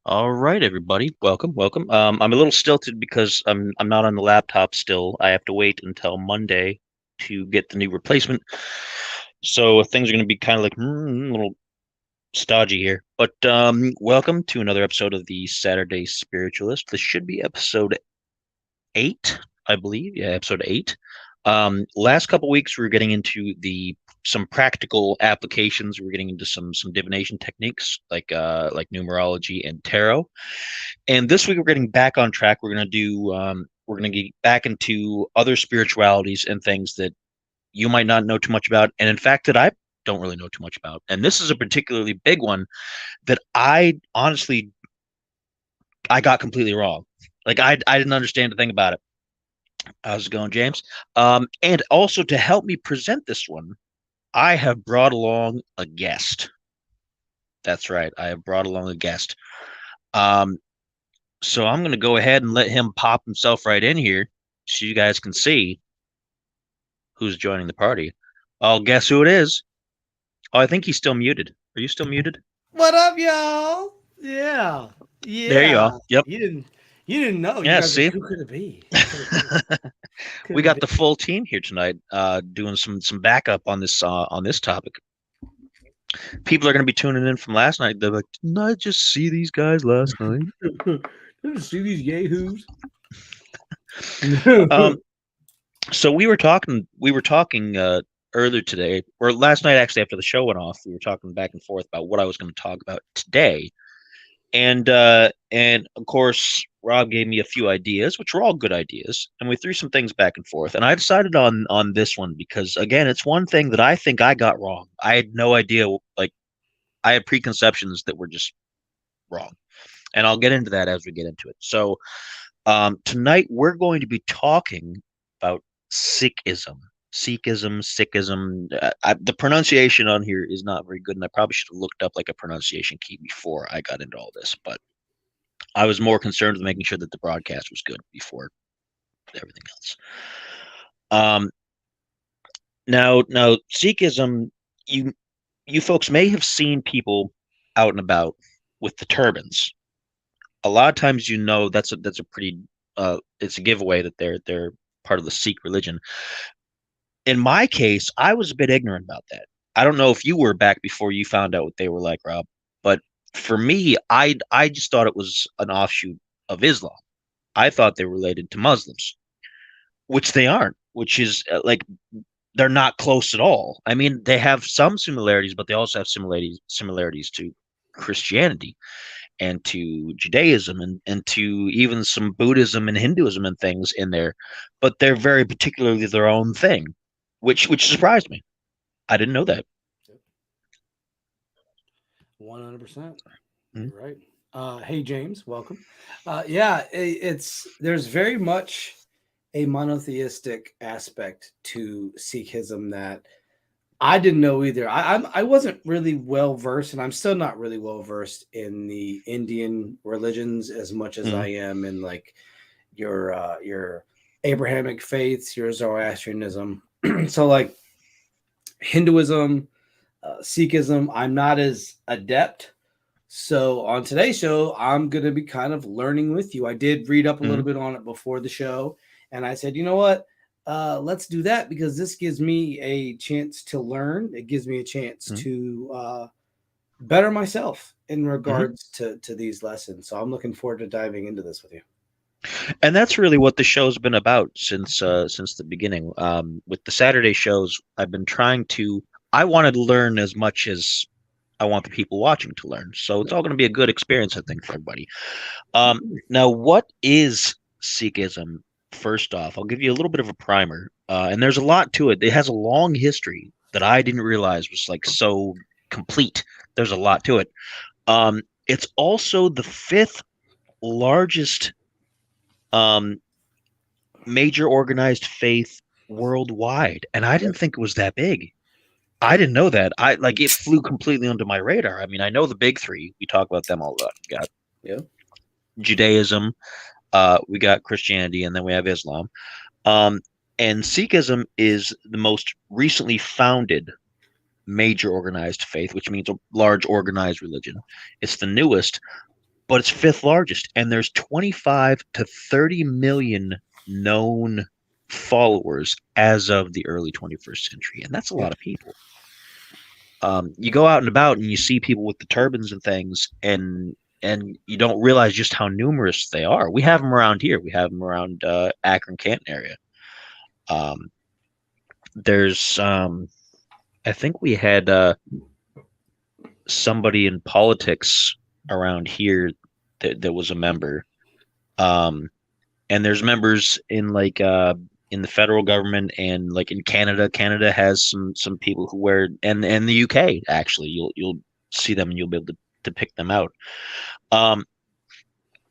All right, everybody. Welcome. I'm a little stilted because I'm not on the laptop still. I have to wait until Monday to get the new replacement. So things are going to be kind of like a little stodgy here. But welcome to another episode of the Saturday Spiritualist. This should be episode 8, I believe. Yeah, episode 8. Last couple weeks we were getting into the some practical applications. We are getting into some divination techniques like numerology and tarot. And this week we're getting back on track. We're gonna get back into other spiritualities and things that you might not know too much about, and in fact that I don't really know too much about. And this is a particularly big one that I honestly I got completely wrong. Like I didn't understand a thing about it. How's it going, James? And also to help me present this one, I have brought along a guest. That's right, I have brought along a guest. Um, So I'm going to go ahead and let him pop himself right in here so you guys can see who's joining the party. I'll guess who it is. Oh, I think he's still muted. Are you still muted? What up, y'all? Yeah, There you are. yeah. Yep. You didn't know. You Yeah, guys like, see? who could it be? Who could it be? Could We it got be? the full team here tonight doing some backup on this topic. People are going to be tuning in from last night. They're like, "Didn't I just see these guys last night?" Did you see these yahoos? Um so we were talking earlier today or last night actually after the show went off. We were talking back and forth about what I was going to talk about today. And of course, Rob gave me a few ideas, which were all good ideas, and we threw some things back and forth. And I decided on this one because again, it's one thing that I think I got wrong. I had no idea, like I had preconceptions that were just wrong, and I'll get into that as we get into it. So tonight we're going to be talking about Sikhism. Sikhism. The pronunciation on here is not very good, and I probably should have looked up like a pronunciation key before I got into all this. But I was more concerned with making sure that the broadcast was good before everything else. Um, now Sikhism, you you folks may have seen people out and about with the turbans. A lot of times, that's a pretty it's a giveaway that they're part of the Sikh religion. In my case, I was a bit ignorant about that. I don't know if you were back before you found out what they were like, Rob, but for me, I just thought it was an offshoot of Islam. I thought they were related to Muslims, which they aren't, which is like they're not close at all. I mean, they have some similarities, but they also have similarities to Christianity and to Judaism and to even some Buddhism and Hinduism and things in there, but they're very particularly their own thing, which surprised me. I didn't know that. 100%. Mm-hmm. You're right. Hey, James, welcome. Yeah, it's there's very much a monotheistic aspect to Sikhism that I didn't know either. I wasn't really well versed, and I'm still not really well versed in the Indian religions as much as Mm-hmm. I am in like your Abrahamic faiths, your Zoroastrianism. So like Hinduism, Sikhism, I'm not as adept. So on today's show, I'm going to be kind of learning with you. I did read up a Mm-hmm. little bit on it before the show, and I said, you know what? Let's do that because this gives me a chance to learn. It gives me a chance to better myself in Mm-hmm. regards to these lessons. So I'm looking forward to diving into this with you. And that's really what the show's been about since the beginning. With the Saturday shows, I've been trying to. I wanted to learn as much as I want the people watching to learn. So it's all going to be a good experience, I think, for everybody. Now, what is Sikhism? First off, I'll give you a little bit of a primer, and there's a lot to it. It has a long history that I didn't realize was like so complete. There's a lot to it. It's also the fifth largest um, major organized faith worldwide, and I Yep. didn't think it was that big. I Yep. didn't know that. I like it flew completely under my radar. I mean, I know the big three. We talk about them all the time. We got Yep. Judaism, we got Christianity, and then we have Islam. Um, and Sikhism is the most recently founded major organized faith, which means a large organized religion. It's the newest, but it's fifth largest, and there's 25 to 30 million known followers as of the early 21st century, and that's a Yeah. lot of people. You go out and about and you see people with the turbans and things, and you don't realize just how numerous they are. We have them around here. We have them around Akron, Canton area. Um, there's I think we had somebody in politics around here that was a member. Um, and there's members in the federal government, and like in Canada. Canada has some people who wear, and the UK actually. You'll see them and you'll be able to pick them out. Um,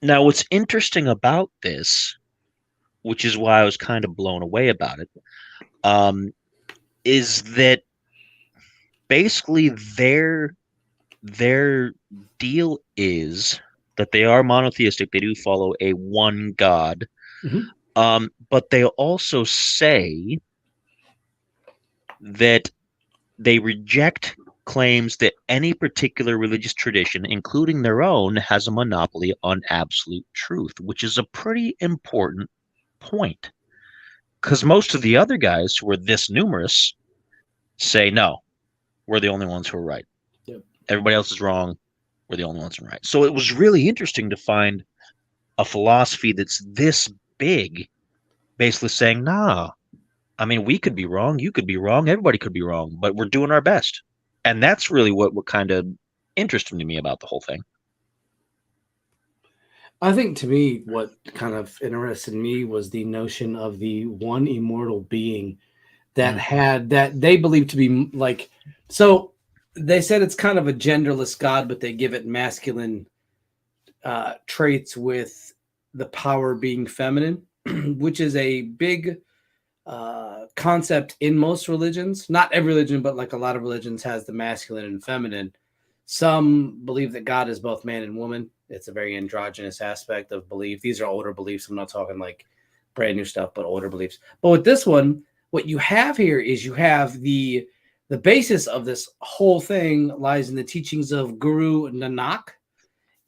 Now what's interesting about this, which is why I was kind of blown away about it, um, is that basically their deal is that they are monotheistic. They do follow a one God. Mhm. But they also say that they reject claims that any particular religious tradition, including their own, has a monopoly on absolute truth, which is a pretty important point. Because most of the other guys who are this numerous say, no, we're the only ones who are right. Yep. Everybody else is wrong. We're the only ones who are right. So it was really interesting to find a philosophy that's this big, basically saying, nah, I mean, we could be wrong, you could be wrong, everybody could be wrong, but we're doing our best. And that's really what kind of interested me about the whole thing. I think to me, what kind of interested me was the notion of the one immortal being that Mm, had that they believe to be like. So they said it's kind of a genderless God, but they give it masculine traits with the power being feminine, which is a big concept in most religions. Not every religion, but like a lot of religions has the masculine and feminine. Some believe that God is both man and woman. It's a very androgynous aspect of belief. These are older beliefs. I'm not talking like brand new stuff, but older beliefs. But with this one, what you have here is you have the basis of this whole thing lies in the teachings of Guru Nanak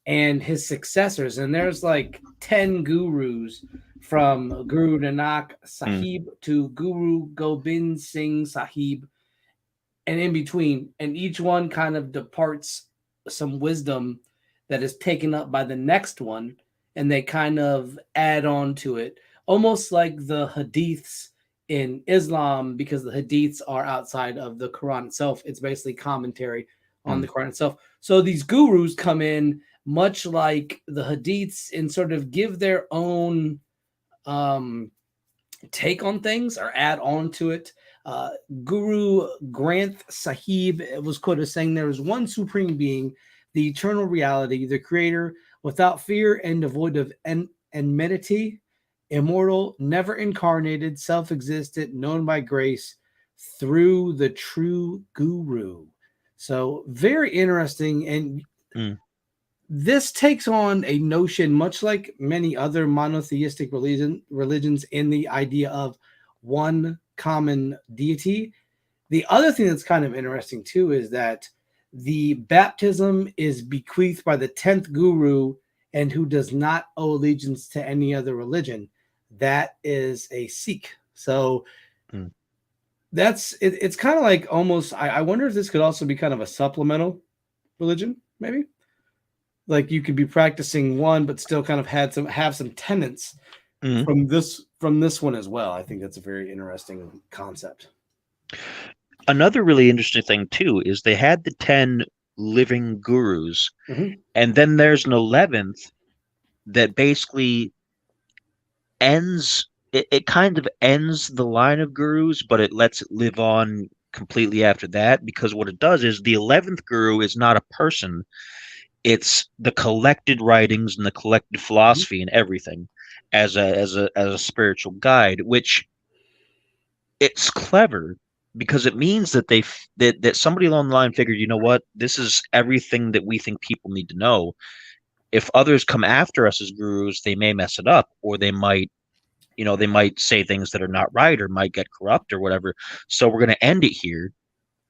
and his successors. And there's like 10 gurus from Guru Nanak mm, Sahib to Guru Gobind Singh Sahib and in between. And each one kind of departs some wisdom that is taken up by the next one. And they kind of add on to it, almost like the hadiths in Islam, because the hadiths are outside of the Quran itself. It's basically commentary on mm, the Quran itself. So these gurus come in much like the hadiths and sort of give their own um, take on things or add on to it. Uh, Guru Granth Sahib was quoted as saying, "There is one supreme being, the eternal reality, the creator, without fear and devoid of enmity, immortal, never incarnated, self existent, known by grace through the true Guru." So, very interesting. And mm, this takes on a notion much like many other monotheistic religions in the idea of one common deity. The other thing that's kind of interesting too is that the baptism is bequeathed by the 10th guru and who does not owe allegiance to any other religion. That is a Sikh. So mm. that's it, it's kind of like almost I wonder if this could also be kind of a supplemental religion, maybe like you could be practicing one but still kind of have some tenets Mm. from this one as well. I think that's a very interesting concept. Another really interesting thing too is they had the 10 living gurus, Mhm. and then there's an 11th that basically it kind of ends the line of gurus, but it lets it live on completely after that, because what it does is the 11th guru is not a person. It's the collected writings and the collected Mhm. philosophy and everything as a spiritual guide, which it's clever because it means that that somebody along the line figured, you know what, this is everything that we think people need to know. If others come after us as gurus, they may mess it up, or they might say things that are not right or might get corrupt or whatever. So we're going to end it here,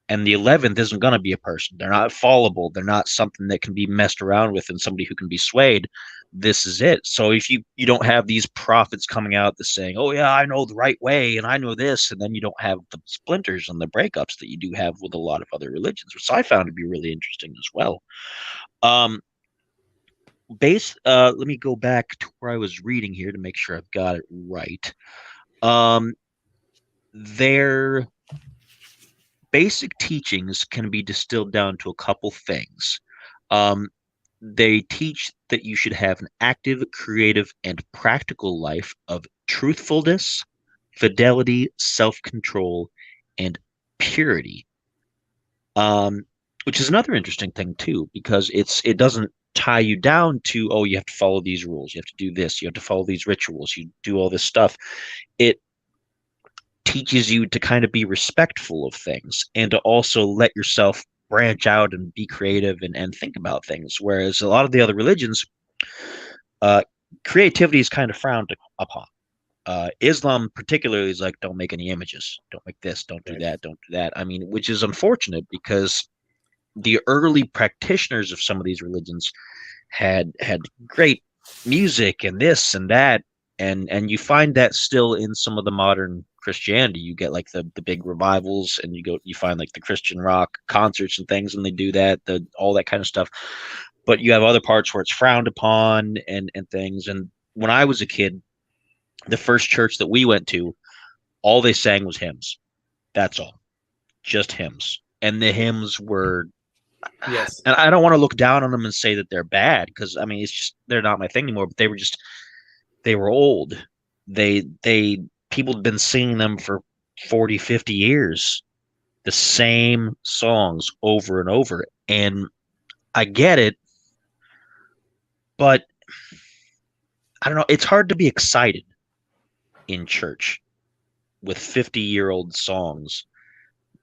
And the 11th isn't going to be a person. They're not fallible. They're not something that can be messed around with and somebody who can be swayed. This is it. So if you don't have these prophets coming out that's saying, oh yeah, I know the right way and I know this, and then you don't have the splinters and the breakups that you do have with a lot of other religions, which I found to be really interesting as well. Um, let me go back to where I was reading here to make sure I've got it right. Um, their basic teachings can be distilled down to a couple things. Um, they teach that you should have an active, creative, and practical life of truthfulness, fidelity, self-control, and purity. Um, which is another interesting thing too, because it doesn't tie you down to, oh, you have to follow these rules, you have to do this, you have to follow these rituals, you do all this stuff. It teaches you to kind of be respectful of things and to also let yourself branch out and be creative and think about things. Whereas a lot of the other religions, uh, creativity is kind of frowned upon. Islam particularly is like, don't make any images, don't make this, don't do Right. that, don't do that. I mean, which is unfortunate because the early practitioners of some of these religions had great music and this and that, and you find that still in some of the modern Christianity. You get like the big revivals, and you find like the Christian rock concerts and things, and they do that, the all that kind of stuff. But you have other parts where it's frowned upon and things. And when I was a kid, the first church that we went to, all they sang was hymns. That's all, just hymns. And the hymns were, Yes. and I don't want to look down on them and say that they're bad, because I mean it's just they're not my thing anymore. But they were old. They people had been singing them for 40, 50 years, the same songs over and over. And I get it, but I don't know, it's hard to be excited in church with 50-year-old songs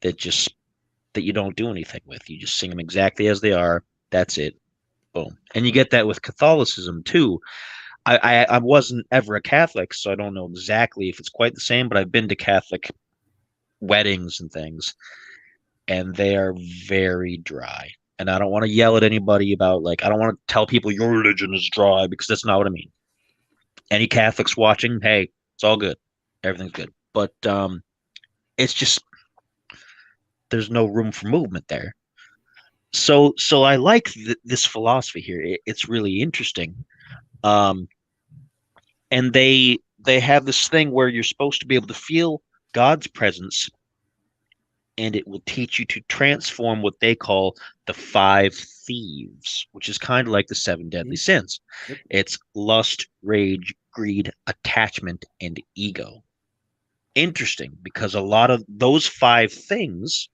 that just that you don't do anything with. You just sing them exactly as they are. That's it. Boom. And you get that with Catholicism too. I wasn't ever a Catholic, so I don't know exactly if it's quite the same, but I've been to Catholic weddings and things, and they are very dry. And I don't want to yell at anybody about, like, I don't want to tell people your religion is dry, because that's not what I mean. Any Catholics watching, hey, it's all good. Everything's good. But it's just there's no room for movement there. So I like this philosophy here. It's really interesting. Um, and they have this thing where you're supposed to be able to feel God's presence, and it will teach you to transform what they call the five thieves, which is kind of like the seven deadly sins. Yep. It's lust, rage, greed, attachment, and ego. Interesting, because a lot of those five things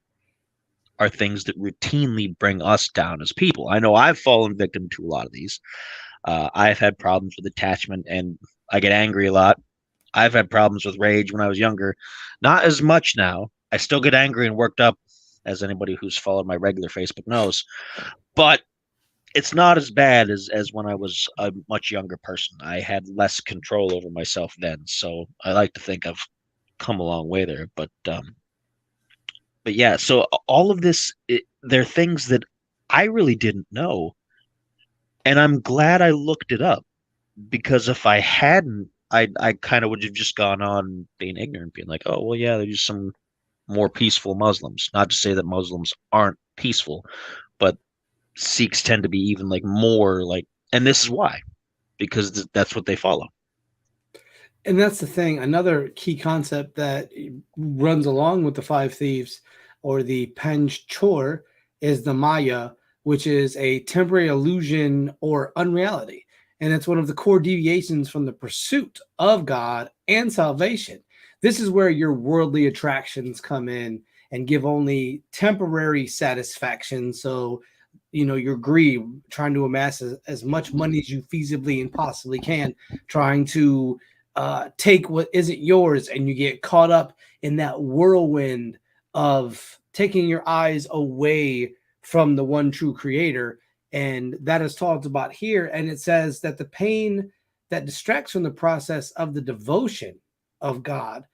are things that routinely bring us down as people. I know I've fallen victim to a lot of these. I've had problems with attachment, and I get angry a lot. I've had problems with rage when I was younger, not as much now. I still get angry and worked up, as anybody who's followed my regular Facebook knows, but it's not as bad as when I was a much younger person. I had less control over myself then, so I like to think I've come a long way there. But yeah, so all of this, they're things that I really didn't know, and I'm glad I looked it up, because if I hadn't, I kind of would have just gone on being ignorant, being like, oh well, yeah, they're just some more peaceful Muslims. Not to say that Muslims aren't peaceful, but Sikhs tend to be even like more like, and this is why, because that's what they follow. And that's the thing. Another key concept that runs along with the five thieves or the Panch Chor is the Maya, which is a temporary illusion or unreality. And it's one of the core deviations from the pursuit of God and salvation. This is where your worldly attractions come in and give only temporary satisfaction. So, your greed, trying to amass as much money as you feasibly and possibly can, trying to take what isn't yours, and you get caught up in that whirlwind of taking your eyes away from the one true creator. And that is talked about here. And it says that the pain that distracts from the process of the devotion of God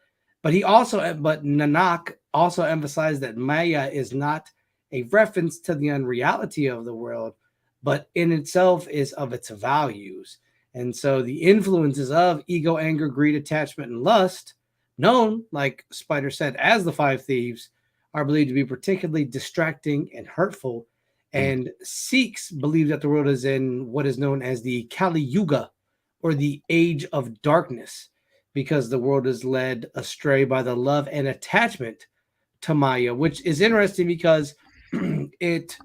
But Nanak also emphasized that Maya is not a reference to the unreality of the world, but in itself is of its values. And so the influences of ego, anger, greed, attachment, and lust, known, like Spider said, as the five thieves, are believed to be particularly distracting and hurtful. Mm, And Sikhs believe that the world is in what is known as the Kali Yuga, or the age of darkness, because the world is led astray by the love and attachment to Maya, which is interesting because it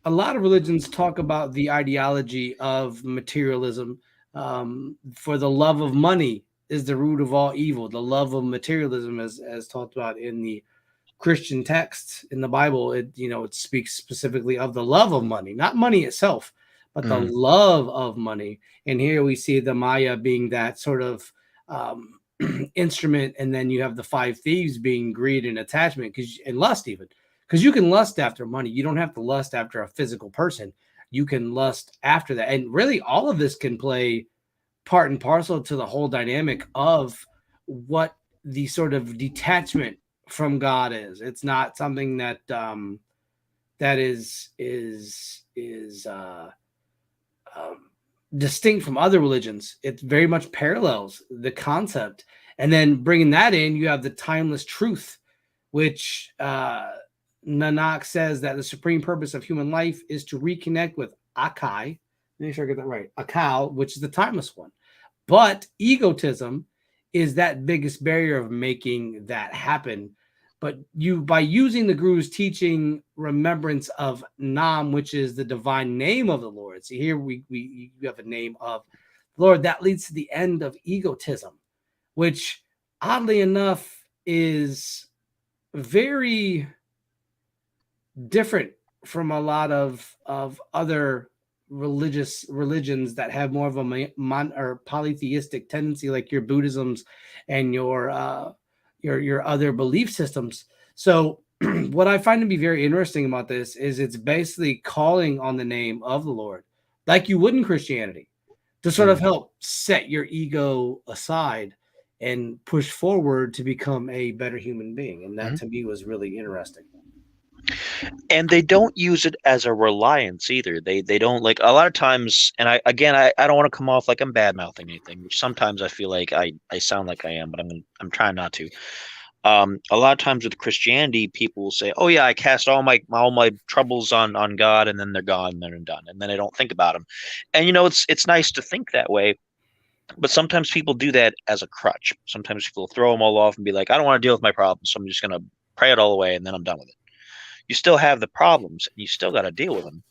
a lot of religions talk about the ideology of materialism. For the love of money is the root of all evil. The love of materialism, as talked about in the Christian texts in the Bible, it speaks specifically of the love of money, not money itself, but the mm, love of money. And here we see the Maya being that sort of instrument, and then you have the five thieves being greed and attachment, and lust even, because you can lust after money. You don't have to lust after a physical person. You can lust after that, and really all of this can play part and parcel to the whole dynamic of what the sort of detachment from God is. It's not something that is um, distinct from other religions. It very much parallels the concept, and then bringing that in, you have the timeless truth, which Nanak says that the supreme purpose of human life is to reconnect with Akai. Make sure I get that right. Akal, which is the timeless one. But egotism is that biggest barrier of making that happen. But you, by using the Guru's teaching, remembrance of Nam, which is the divine name of the Lord. See, here we have a name of the Lord that leads to the end of egotism, which oddly enough is very different from a lot of other religions that have more of a or polytheistic tendency, like your Buddhisms and your other belief systems. So what I find to be very interesting about this is it's basically calling on the name of the Lord, like you would in Christianity, to sort of mm. help set your ego aside and push forward to become a better human being. And that Mhm. to me was really interesting. And they don't use it as a reliance either. They don't like a lot of times, and I don't want to come off like I'm bad mouthing anything, which sometimes I feel like I sound like I am, but I'm trying not to. A lot of times with Christianity, people will say, "Oh yeah, I cast all my troubles on God, and then they're gone, and they're done, and then I don't think about them." And it's nice to think that way, but sometimes people do that as a crutch. Sometimes people throw them all off and be like, "I don't want to deal with my problems, so I'm just gonna pray it all away, and then I'm done with it." You still have the problems, and you still got to deal with them.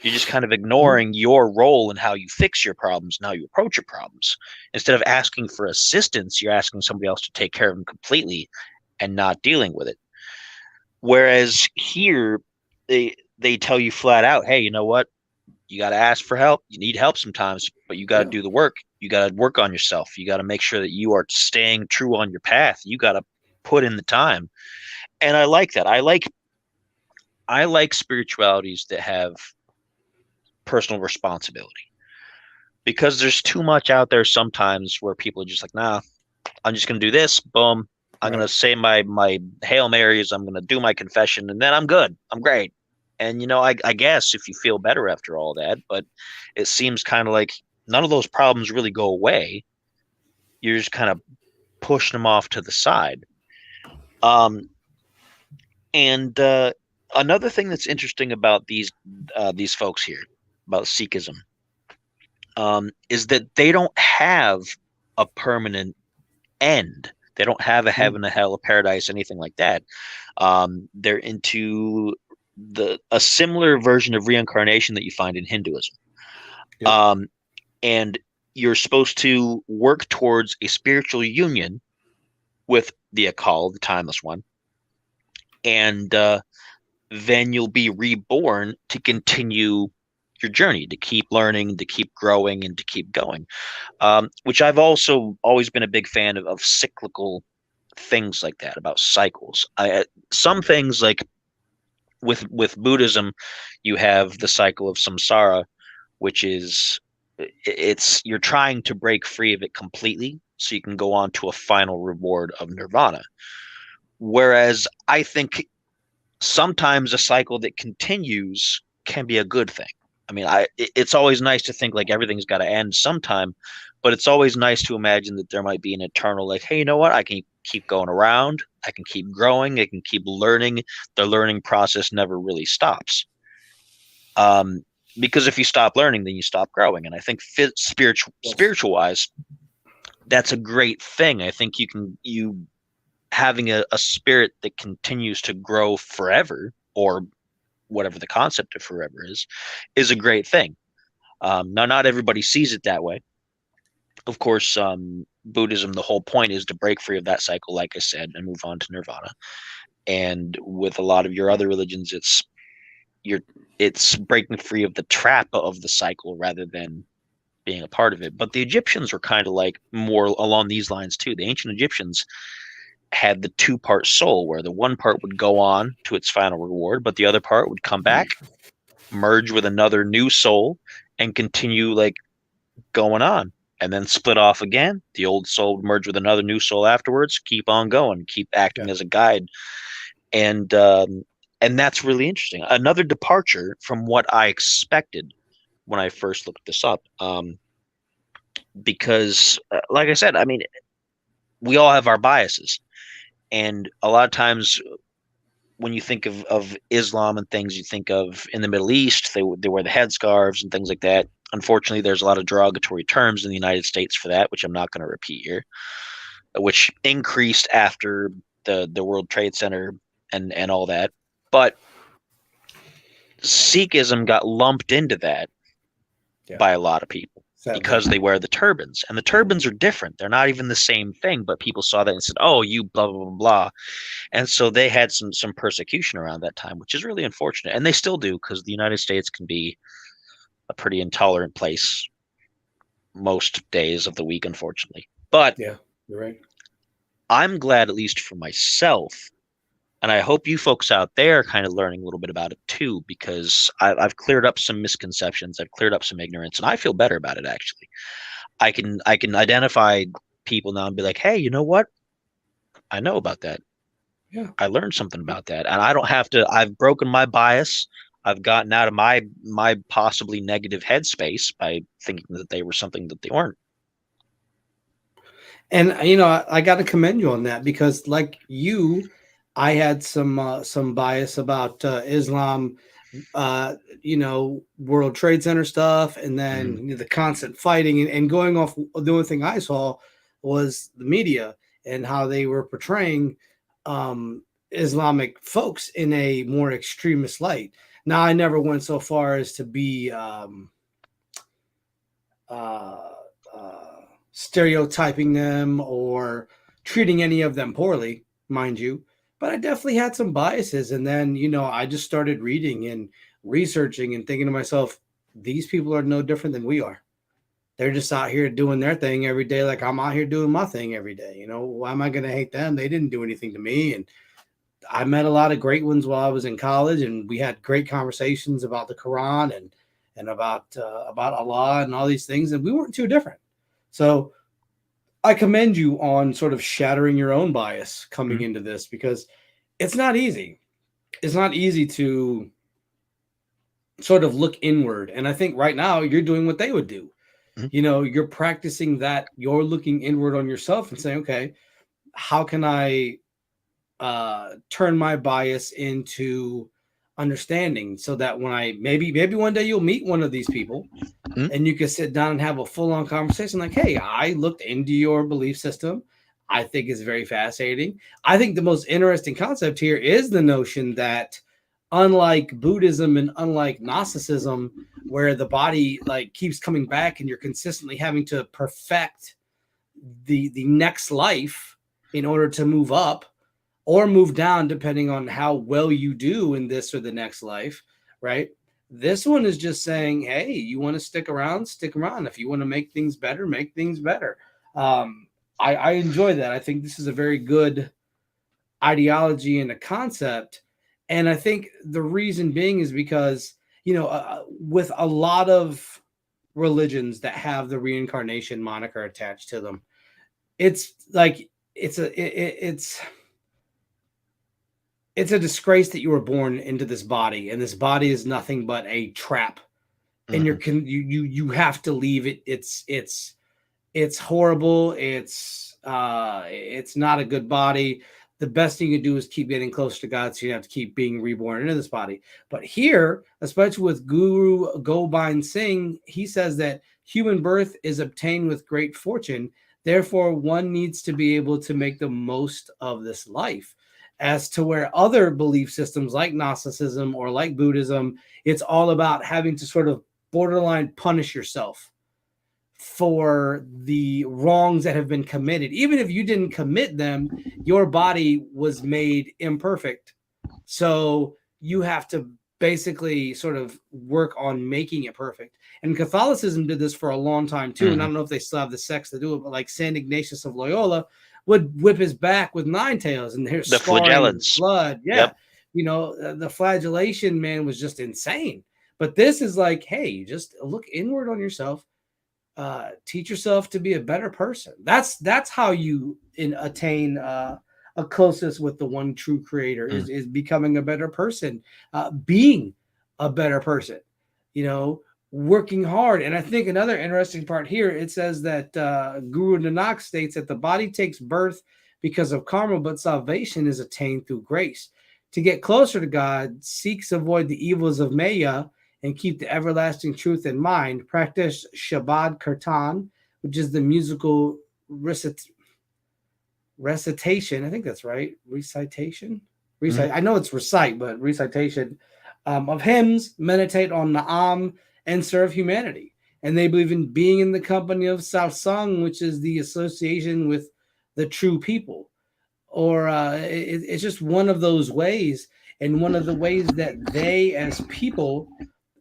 You're just kind of Mhm. ignoring your role in how you fix your problems and how you approach your problems. Instead of asking for assistance, you're asking somebody else to take care of them completely and not dealing with it. Whereas here, they tell you flat out, hey, you know what? You got to ask for help. You need help sometimes, but you got to Yeah. do the work. You got to work on yourself. You got to make sure that you are staying true on your path. You got to put in the time. And I like that. I like spiritualities that have personal responsibility, because there's too much out there sometimes where people are just like, nah, I'm just gonna do this, boom. I'm Right. gonna say my Hail Marys, I'm gonna do my confession, and then I'm good. I'm great. And I guess if you feel better after all that, but it seems kind of like none of those problems really go away. You're just kind of pushing them off to the side. Um, and another thing that's interesting about these folks here, about Sikhism, is that they don't have a permanent end. They don't have a Mm. heaven, a hell, a paradise, anything like that. They're into a similar version of reincarnation that you find in Hinduism. Yep. Um, and you're supposed to work towards a spiritual union with the Akal, the timeless one, and then you'll be reborn to continue your journey, to keep learning, to keep growing, and to keep going. Which I've also always been a big fan of cyclical things like that, about cycles. Some things like with Buddhism, you have the cycle of samsara, which is it's you're trying to break free of it completely. so you can go on to a final reward of nirvana. Whereas I think sometimes a cycle that continues can be a good thing. I mean, it's always nice to think like everything's got to end sometime, but it's always nice to imagine that there might be an eternal, like, hey, you know what? I can keep going around. I can keep growing. I can keep learning. The learning process never really stops. Um, because if you stop learning, then you stop growing. And I think Yes. spiritual wise, that's a great thing. I think you having a spirit that continues to grow forever, or whatever the concept of forever is a great thing. Now, not everybody sees it that way. Of course, Buddhism, the whole point is to break free of that cycle, like I said, and move on to nirvana. And with a lot of your other religions, you're it's breaking free of the trap of the cycle rather than being a part of it. But the Egyptians were kind of like more along these lines too. The ancient Egyptians had the two-part soul, where the one part would go on to its final reward, but the other part would come back, merge with another new soul, and continue like going on, and then split off again. The old soul would merge with another new soul afterwards, keep on going, keep acting Yeah. as a guide. And that's really interesting. Another departure from what I expected when I first looked this up. Because, like I said, I mean, we all have our biases. And a lot of times when you think of Islam and things, you think of in the Middle East, they wear the headscarves and things like that. Unfortunately, there's a lot of derogatory terms in the United States for that, which I'm not going to repeat here, which increased after the World Trade Center and all that. But Sikhism got lumped into that Yeah. by a lot of people Sadly. because they wear the turbans, and the turbans are different. They're not even the same thing, but people saw that and said, "Oh, you blah blah blah blah," and so they had some persecution around that time, which is really unfortunate, and they still do because the United States can be a pretty intolerant place most days of the week, unfortunately. But Yeah. You're right. I'm glad, at least for myself, and I hope you folks out there are kind of learning a little bit about it too, because I've cleared up some misconceptions, I've cleared up some ignorance, and I feel better about it actually. I can identify people now and be like, hey, you know what? I know about that. Yeah. I learned something about that, and I don't have to. I've broken my bias. I've gotten out of my possibly negative headspace by thinking that they were something that they weren't. And I got to commend you on that because, like you, I had some bias about Islam, World Trade Center stuff, and then Mhm. the constant fighting and going off. The only thing I saw was the media and how they were portraying Islamic folks in a more extremist light. Now, I never went so far as to be uh, stereotyping them or treating any of them poorly, mind you. But I definitely had some biases. And then, I just started reading and researching and thinking to myself, these people are no different than we are. They're just out here doing their thing every day, like I'm out here doing my thing every day. Why am I going to hate them? They didn't do anything to me. And I met a lot of great ones while I was in college, and we had great conversations about the Quran and about Allah and all these things, and we weren't too different. So I commend you on sort of shattering your own bias coming Mhm. into this because it's not easy. It's not easy to sort of look inward. And I think right now you're doing what they would do. Mhm. You're practicing that, you're looking inward on yourself and saying, okay, how can I turn my bias into understanding so that when I maybe one day you'll meet one of these people Mhm. and you can sit down and have a full-on conversation like, hey, I looked into your belief system. I think it's very fascinating. I think the most interesting concept here is the notion that unlike Buddhism and unlike Gnosticism, where the body like keeps coming back and you're consistently having to perfect the next life in order to move up or move down depending on how well you do in this or the next life, right? This one is just saying, hey, you want to stick around, stick around. If you want to make things better, make things better. I enjoy that. I think this is a very good ideology and a concept. And I think the reason being is because, with a lot of religions that have the reincarnation moniker attached to them, it's like it's a disgrace that you were born into this body, and this body is nothing but a trap, and Hmm. you have to leave it. It's horrible. It's not a good body. The best thing you can do is keep getting close to God, so you have to keep being reborn into this body. But here, especially with Guru Gobind Singh, he says that human birth is obtained with great fortune. Therefore, one needs to be able to make the most of this life. As to where other belief systems like Gnosticism or like Buddhism, it's all about having to sort of borderline punish yourself for the wrongs that have been committed. Even if you didn't commit them, your body was made imperfect. So you have to basically sort of work on making it perfect. And Catholicism did this for a long time too. And I Hmm. don't know if they still have the sex to do it, but like Saint Ignatius of Loyola would whip his back with nine tails and there's The scarring and flagellants. blood. Yep. Yeah. The flagellation, man, was just insane. But this is like, hey, just look inward on yourself, teach yourself to be a better person. That's how you attain a closeness with the one true creator, Mm. is becoming a better person, being a better person, working hard. And I think another interesting part here, it says that Guru Nanak states that the body takes birth because of karma, but salvation is attained through grace. To get closer to God, Sikhs avoid the evils of Maya and keep the everlasting truth in mind. Practice Shabad Kirtan, which is the musical recitation. I think that's right. Recitation? Mm. I know it's recite, but recitation of hymns, meditate on Naam, and serve humanity. And they believe in being in the company of satsang, which is the association with the true people. Or it's just one of those ways, and one of the ways that they, as people,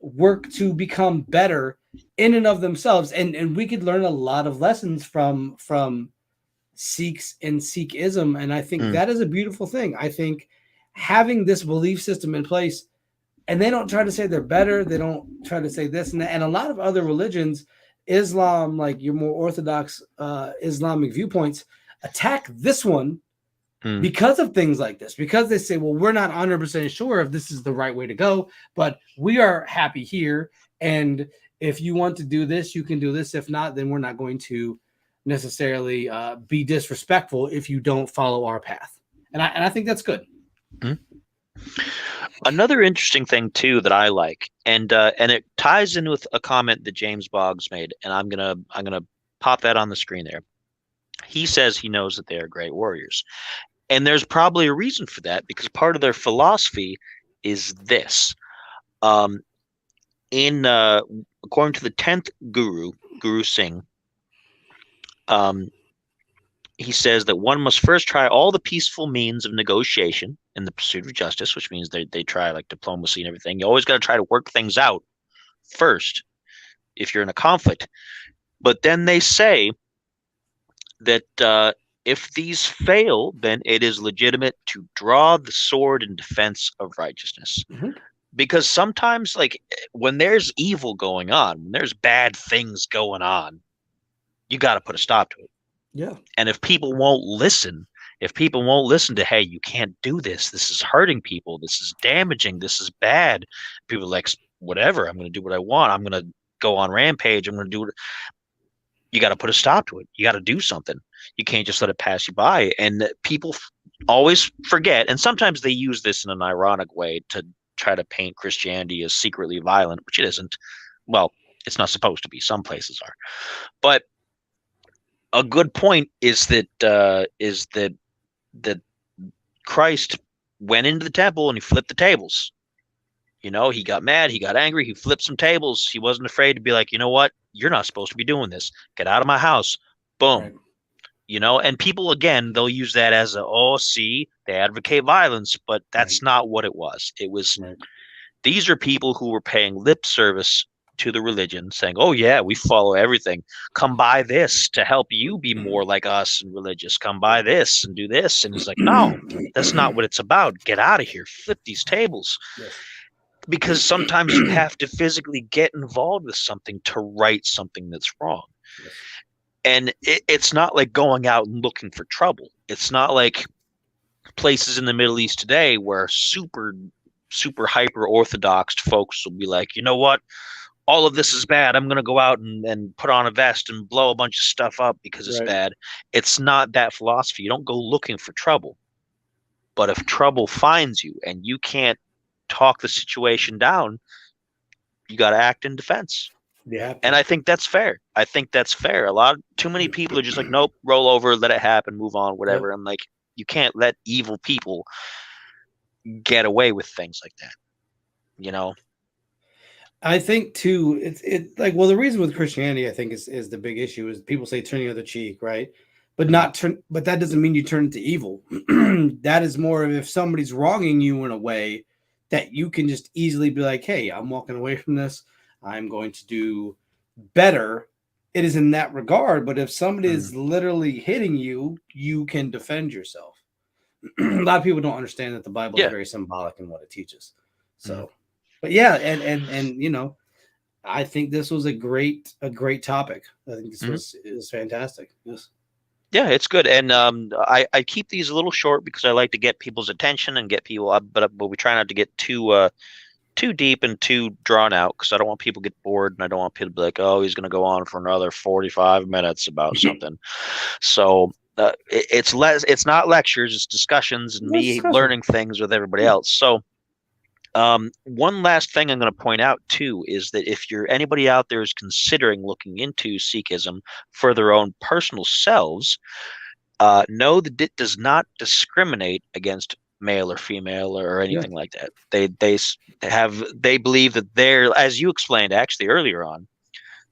work to become better in and of themselves. And we could learn a lot of lessons from Sikhs and Sikhism. And I think Mm. that is a beautiful thing. I think having this belief system in place, and they don't try to say they're better, they don't try to say this and that. And a lot of other religions, Islam, like your more orthodox Islamic viewpoints, attack this one Mm. because of things like this, because they say, well, we're not 100% sure if this is the right way to go, but we are happy here. And if you want to do this, you can do this. If not, then we're not going to necessarily be disrespectful if you don't follow our path. And I think that's good. Mm. Another interesting thing too that I like, and it ties in with a comment that James Boggs made, and I'm gonna pop that on the screen there. He says he knows that they are great warriors. And there's probably a reason for that, because part of their philosophy is this. Um, in According to the 10th Guru, Guru Singh, um, he says that one must first try all the peaceful means of negotiation in the pursuit of justice, which means they try like diplomacy and everything. You always got to try to work things out first if you're in a conflict. But then they say that if these fail, then it is legitimate to draw the sword in defense of righteousness. Mm-hmm. Because sometimes, like when there's evil going on, when there's bad things going on, you got to put a stop to it. Yeah. And if people won't listen to, hey, you can't do this. This is hurting people. This is damaging. This is bad. People are like, whatever. I'm going to do what I want. I'm going to go on rampage. I'm going to do it. You got to put a stop to it. You got to do something. You can't just let it pass you by. And people always forget. And sometimes they use this in an ironic way to try to paint Christianity as secretly violent, which it isn't. Well, it's not supposed to be. Some places are. But a good point is that Christ went into the temple and he flipped the tables. He got mad, he got angry, he flipped some tables. He wasn't afraid to be like, you know what? You're not supposed to be doing this. Get out of my house. Right. Boom. And people, again, they'll use that as see, they advocate violence, but Right. that's not what it was. It was, Right. these are people who were paying lip service to the religion, saying, oh yeah, we follow everything. Come buy this to help you be more like us and religious. Come buy this and do this. And he's like, no, that's not what it's about. Get out of here. Flip these tables. Yes. Because sometimes you have to physically get involved with something to right something that's wrong. Yes. And it's not like going out and looking for trouble. It's not like places in the Middle East today where super hyper orthodox folks will be like, you know what? All of this is bad. I'm going to go out and put on a vest and blow a bunch of stuff up because it's Right. bad. It's not that philosophy. You don't go looking for trouble. But if trouble finds you and you can't talk the situation down, you got to act in defense. You have And to. I think that's fair. I think that's fair. Too many people are just like, nope, roll over, let it happen, move on, Yep. whatever. I'm like, you can't let evil people get away with things like that, you know? I think too, it's like, well, the reason with Christianity, I think is the big issue is people say turn the other cheek, right? But Mhm. not turn, but that doesn't mean you turn to evil. That is more of if somebody's wronging you in a way that you can just easily be like, hey, I'm walking away from this. I'm going to do better. It is in that regard. But if somebody Mhm. is literally hitting you, you can defend yourself. A lot of people don't understand that the Bible is Yeah. very symbolic in what it teaches. Mhm. So, but yeah, and I think this was a great topic. I think this Mhm. was fantastic. Yes. Yeah, it's good. And I keep these a little short because I like to get people's attention and get people up, but we try not to get too deep and too drawn out because I don't want people to get bored and I don't want people to be like, oh, he's going to go on for another 45 minutes about something. So it's not lectures, it's discussions and Let's me discussion. learning things with everybody Yeah. else. So one last thing I'm going to point out too is that if you're anybody out there is considering looking into Sikhism for their own personal selves, know that it does not discriminate against male or female or Yeah. anything like that. They believe that they're, as you explained actually earlier on,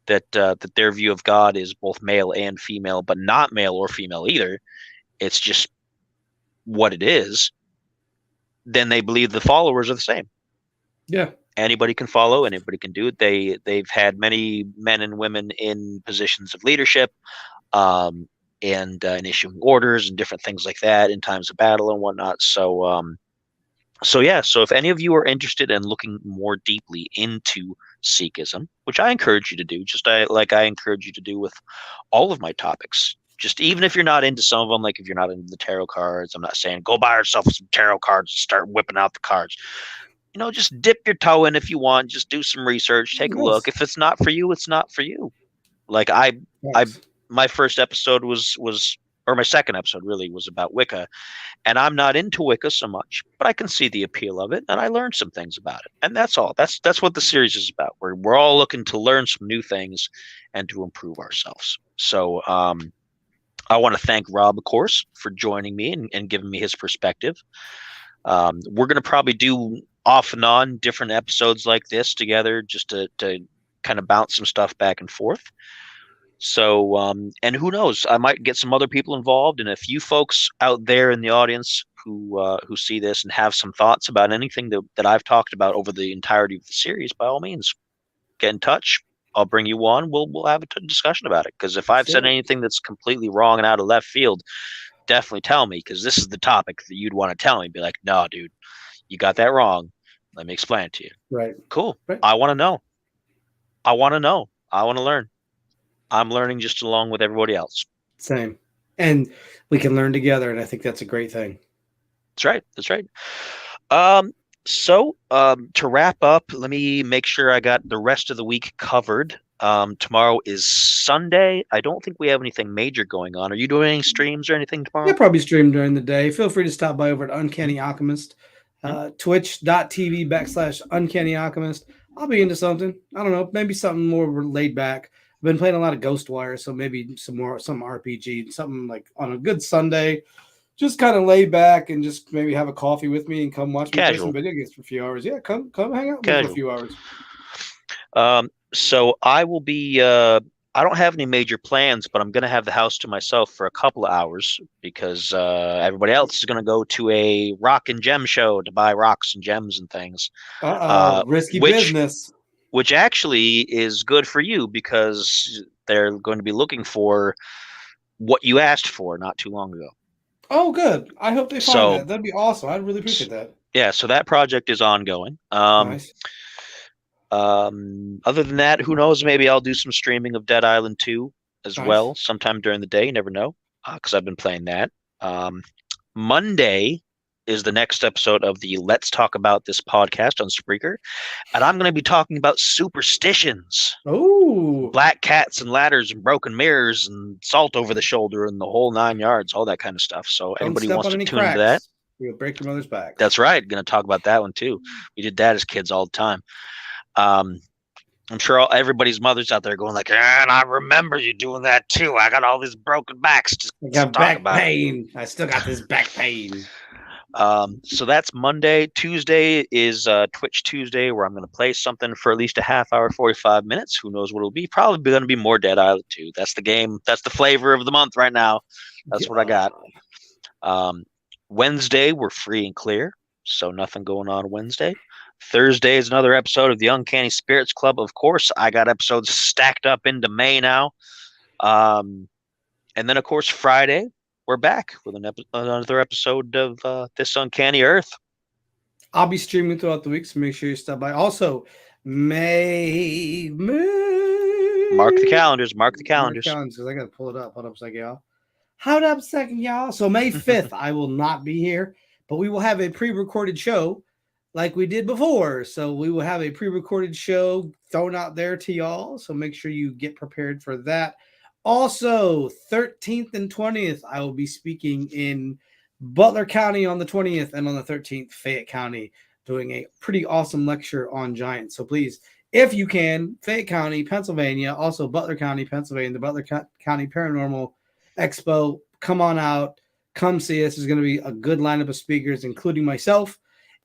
that their view of God is both male and female, but not male or female either. It's just what it is. Then they believe the followers are the same. Yeah. Anybody can follow, anybody can do it. They've had many men and women in positions of leadership, um, and issuing orders and different things like that in times of battle and whatnot. So yeah, so if any of you are interested in looking more deeply into Sikhism, which I encourage you to do, I encourage you to do with all of my topics. Just even if you're not into some of them, like if you're not into the tarot cards, I'm not saying go buy yourself some tarot cards and start whipping out the cards. Just dip your toe in if you want. Just do some research, take a look. Yes. If it's not for you, it's not for you. Like I, Yes. my first episode was, or my second episode really was about Wicca, and I'm not into Wicca so much, but I can see the appeal of it, and I learned some things about it, and that's all. That's what the series is about. We're all looking to learn some new things and to improve ourselves. So I want to thank Rob, of course, for joining me and giving me his perspective. We're going to probably do off and on different episodes like this together just to kind of bounce some stuff back and forth. So, and who knows, I might get some other people involved. And if you folks out there in the audience who see this and have some thoughts about anything that I've talked about over the entirety of the series, by all means, get in touch. I'll bring you on. We'll have a discussion about it. Because if Let's I've do said it. anything that's completely wrong and out of left field, definitely tell me because this is the topic that you'd want to tell me. Be like, no, dude, you got that wrong. Let me explain it to you. Right. Cool. Right. I want to know. I want to know. I want to learn. I'm learning just along with everybody else. Same. And we can learn together, and I think that's a great thing. That's right. That's right. Um, so to wrap up, let me make sure I got the rest of the week covered. Tomorrow is Sunday. I don't think we have anything major going on. Are you doing any streams or anything Yeah, tomorrow? probably stream during the day. Feel free to stop by over at Uncanny Alchemist, Hmm? twitch.tv/Uncanny Alchemist. I'll be into something. I don't know, maybe something more laid back. I've been playing a lot of Ghostwire, so maybe some RPG, something like on a good Sunday. Just kind of lay back and just maybe have a coffee with me and come watch me play some Casual. video games for a few hours. Yeah, come hang out with me for a Casual. few hours. So I will be. I don't have any major plans, but I'm going to have the house to myself for a couple of hours because everybody else is going to go to a rock and gem show to buy rocks and gems and things. Uh-oh, Uh, risky which business. which actually is good for you because they're going to be looking for what you asked for not too long ago. Oh, good. I hope they find So that. That'd be awesome. I'd really appreciate that. yeah, so that project is ongoing. Nice. Other than that, who knows? Maybe I'll do some streaming of Dead Island 2. as Nice. well, sometime during the day. You never know, because I've been playing that. Um, Monday is the next episode of the Let's Talk About This podcast on Spreaker, and I'm going to be talking about superstitions, Oh, black cats and ladders and broken mirrors and salt over the shoulder and the whole 9 yards, all that kind of stuff. So don't anybody step wants on to any tune into that, cracks. You'll break your mother's back. that's right. Going to talk about that one too. We did that as kids all the time. Um, I'm sure everybody's mothers out there going like, and I remember you doing that too. I got all these broken backs. Just I got talk back about it. pain. I still got this back pain. So that's Monday. Tuesday is Twitch Tuesday, where I'm going to play something for at least a half hour, 45 minutes. Who knows what it'll be? Probably going to be more Dead Island 2. That's the game. That's the flavor of the month right now. That's what I got. Wednesday, we're free and clear, so nothing going on Wednesday. Thursday is another episode of the Uncanny Spirits Club. Of course, I got episodes stacked up into May now. And then, of course, Friday, we're back with another episode of This Uncanny Earth. I'll be streaming throughout the week, so make sure you stop by. Also, May. Mark the calendars. Mark the calendars. Because I got to pull it up. Hold up a second, y'all. Hold up a second, y'all. So May 5th, I will not be here, but we will have a pre-recorded show like we did before. So we will have a pre-recorded show thrown out there to y'all. So make sure you get prepared for that. Also, 13th and 20th, I will be speaking in Butler County on the 20th, and on the 13th, Fayette County, doing a pretty awesome lecture on giants. So please, if you can, Fayette County, Pennsylvania, also Butler County, Pennsylvania, the Butler County Paranormal Expo, come on out, come see us. There's going to be a good lineup of speakers, including myself.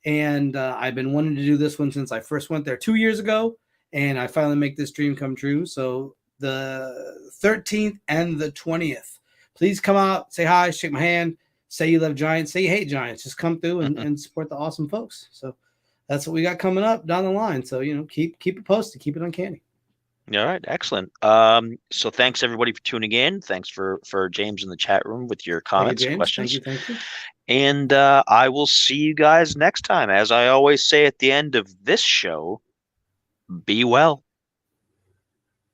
And I've been wanting to do this one since I first went there 2 years ago, and I finally make this dream come true. So the 13th and the 20th, please come out, say hi, shake my hand, say you love giants, say you hate giants. Just come through and support the awesome folks. So that's what we got coming up down the line. So, keep it posted, keep it uncanny. All right, excellent. So thanks everybody for tuning in. Thanks for James in the chat room with your comments, James. questions. Thank you. And I will see you guys next time. As I always say at the end of this show, be well.